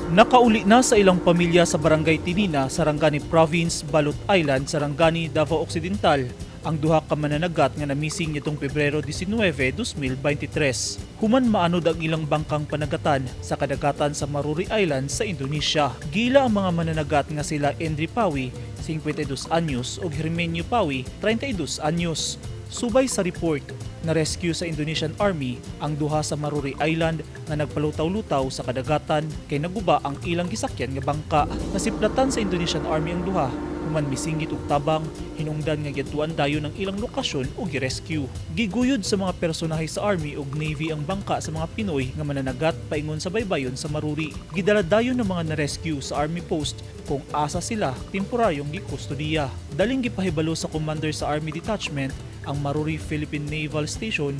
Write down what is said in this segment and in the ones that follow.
Nakauli na sa ilang pamilya sa Barangay Tinina, Sarangani Province, Balot Island, Sarangani, Davao Occidental ang duha ka mananagat nga na-missing nitong Pebrero 19, 2023. Human maanod ang ilang bangkang panagatan sa kadagatan sa Maruri Island sa Indonesia. Gila ang mga mananagat nga sila Endri Pawi, 52 anyos ug Hermenio Pawi, 32 anyos. Subay sa report, na-rescue sa Indonesian Army ang duha sa Maruri Island nga nagpalutaw-lutaw sa kadagatan kay naguba ang ilang gisakyan nga bangka. Nasiplatan sa Indonesian Army ang duha, human misingit og tabang, hinungdan nga gituan dayon ng ilang lokasyon ug gi-rescue. Giguyod sa mga personahe sa Army ug Navy ang bangka sa mga Pinoy nga mananagat paingon sa baybayon sa Maruri. Gidala dayon ng mga na-rescue sa Army post kung asa sila temporaryong gikustudiya. Daling gipahibalo sa commander sa Army Detachment ang Maruri Philippine Naval Station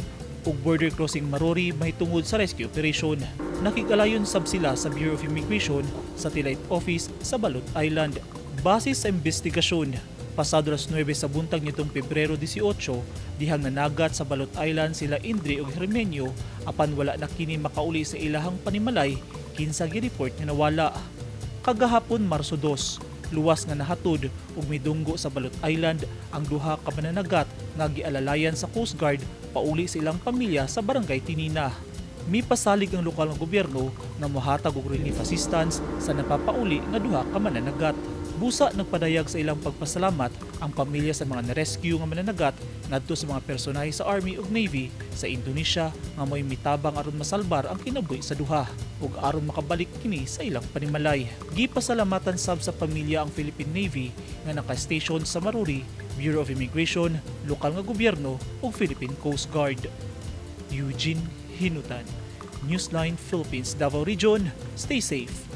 ug Border Crossing Maruri mahitungod sa rescue operation. Nakikalayon sab sila sa Bureau of Immigration Satellite Office sa Balot Island. Base sa investigasyon, pasado alas 9 sa buntag nitong Pebrero 18, dihang nanagat sa Balot Island sila Indri ug Hermenio apan wala na kini makauli sa ilahang panimalay kinsa gi-report nga nawala. Kagahapon Marso 2, luwas nga nahatod ug midunggo sa Balot Island ang duha ka mananagat nga gialalayan sa Coast Guard pauli sa ilang pamilya sa Barangay Tinina. Mipasalig ang lokal nga gobyerno nga mohatag og relief assistance sa napapauli nga duha ka mananagat. Busa nagpadayag sa ilang pagpasalamat ang pamilya sa mga na-rescue nga mananagat ngadto sa mga personahe sa Army ug Navy sa Indonesia nga mo'y mitabang aron masalbar ang kinabuhi sa duha ug aron makabalik kini sa ilang panimalay. Gipasalamatan sab sa pamilya ang Philippine Navy nga naka-station sa Maruri, Bureau of Immigration, lokal nga gobyerno ug Philippine Coast Guard. Eugene Hinutan, Newsline Philippines, Davao Region. Stay safe.